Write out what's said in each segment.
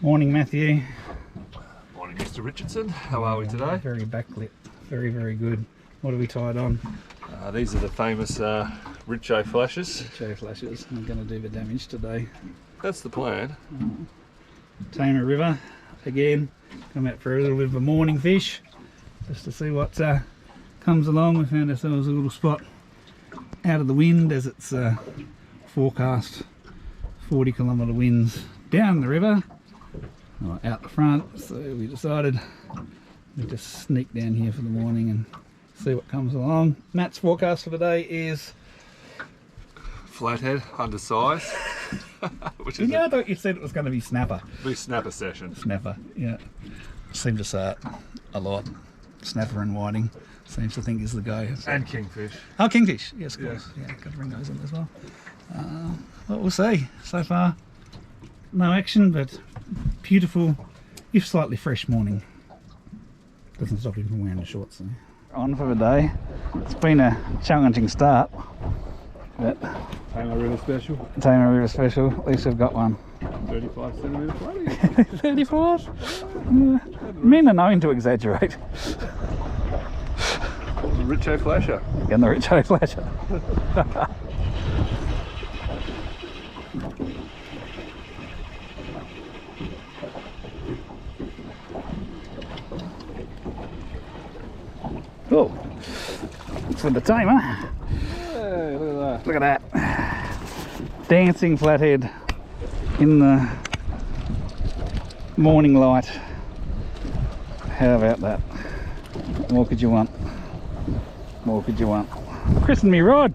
Morning, Matthew. Morning, Mr. Richardson. How are we today? Very backlit. Very, very good. What have we tied on? These are the famous Richo flashes. Richo flashes. I'm going to do the damage today. That's the plan. Tamar River again. Come out for a little bit of a morning fish just to see what comes along. We found ourselves a little spot out of the wind as it's forecast 40-kilometre winds down the river, out the front, so we decided we'd just sneak down here for the morning and see what comes along. Matt's forecast for today is Flathead, undersized. Which is I thought you said it was going to be snapper. Be snapper session. Snapper, yeah. Seem to say it a lot. Snapper and whiting seems to think is the go. So. And kingfish. Oh, kingfish, yes, of course. Yeah, got to bring those in as well. But we'll see. So far, no action, but beautiful, if slightly fresh morning. Doesn't stop you from wearing the shorts though. On for the day. It's been a challenging start. But Tamar River special. Tamar River special, at least we've got one. 35 centimetre floating. 35? Men are known to exaggerate. Richo flasher. And the Richo flasher. Oh, it's with the Tamar. Hey, look at that. Look at that. Dancing flathead in the morning light. How about that? What more could you want? What more could you want? Christen me rod!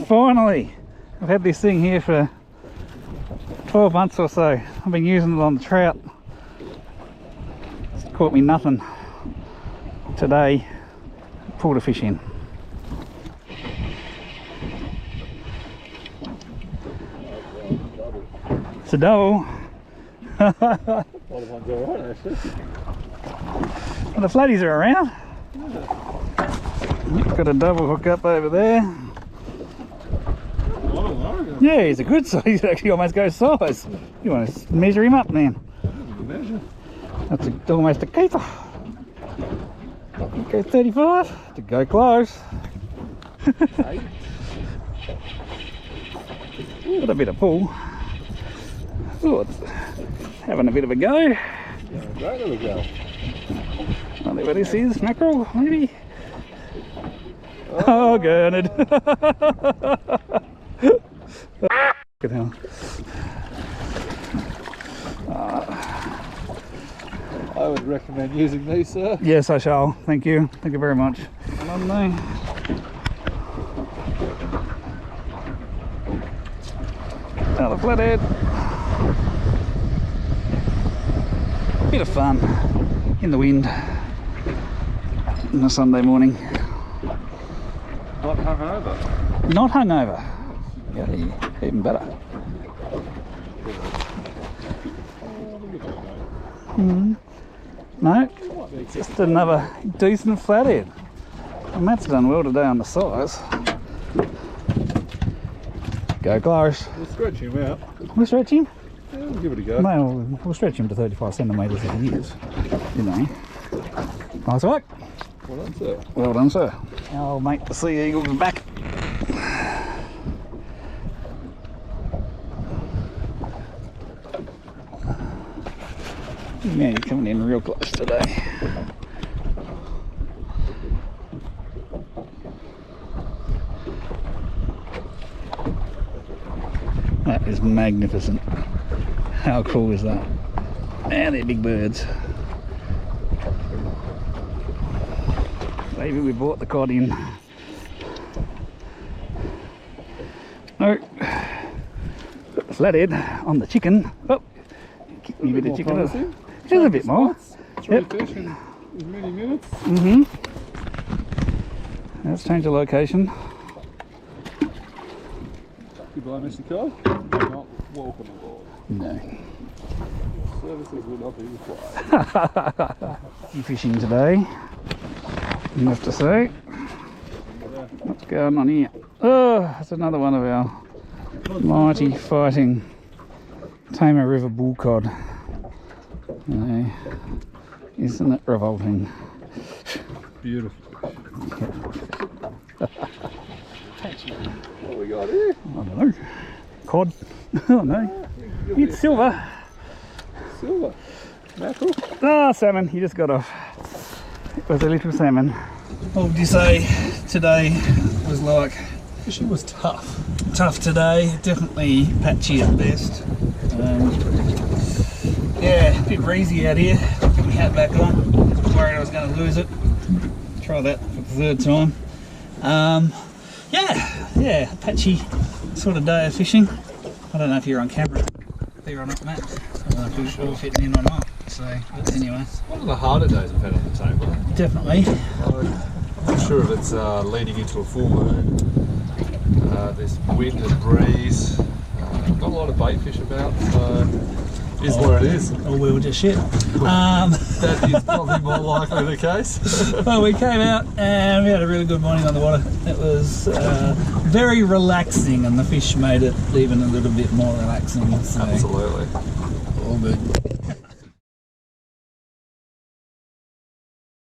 Finally! I've had this thing here for 12 months or so. I've been using it on the trout. It's caught me nothing. Today, pulled a fish in. It's a double. Well, the flatties are around. Got a double hook up over there. Yeah, he's a good size. He's actually almost got size. You want to measure him up, man? That's almost a keeper. Go 35 to go close. Got a bit of pull. Oh, it's having a bit of a go. Yeah, great little go. I don't know what this is, mackerel, maybe? Oh, gurnard. Good hell. I would recommend using these, sir. Yes, I shall. Thank you. Thank you very much. On there. Another flathead. Bit of fun in the wind on a Sunday morning. Not hungover. Not hungover. Yeah, even better. No, just another decent flathead. And Matt's done well today on the size. Go close. We'll stretch him out. We'll stretch him? Yeah, we'll give it a go. No, we'll stretch him to 35 centimetres if he is. You know. Nice work. Well done, sir. Well done, sir. I'll make the sea eagles back. Yeah, you're coming in real close today. That is magnificent. How cool is that? And they're big birds. Maybe we brought the cod in. No. Got the flathead on the chicken. Oh, kick me a bit of chicken. Just a bit more. Three fish in many minutes. Let's change the location. Goodbye, Mr. Cole. Not welcome aboard. No. Services will not be required. You fishing today, you have to say. What's going on here? Oh, that's another one of our mighty fighting Tamar River bull cod. Isn't it revolting? Beautiful. What we got here? I don't know. Cod? Oh no. It's silver. Silver. Mackerel. Ah, salmon. He just got off. It was a little salmon. What would you say today was like? Fishing was tough. Tough today. Definitely patchy at best. Yeah, a bit breezy out here. Put my hat back on. Worried I was going to lose it. Try that for the third time. Yeah, patchy sort of day of fishing. I don't know if you're on camera there or not, Matt. I don't know if you're all fitting in or not. So, but anyway. One of the harder days I've had on the table. Definitely. I'm not sure if it's leading into a full moon. There's wind and breeze. Not a lot of bait fish about, so it is what it is. Or we were just shit. That is probably more likely the case. Well, we came out and we had a really good morning on the water. It was very relaxing, and the fish made it even a little bit more relaxing. So Absolutely. all good.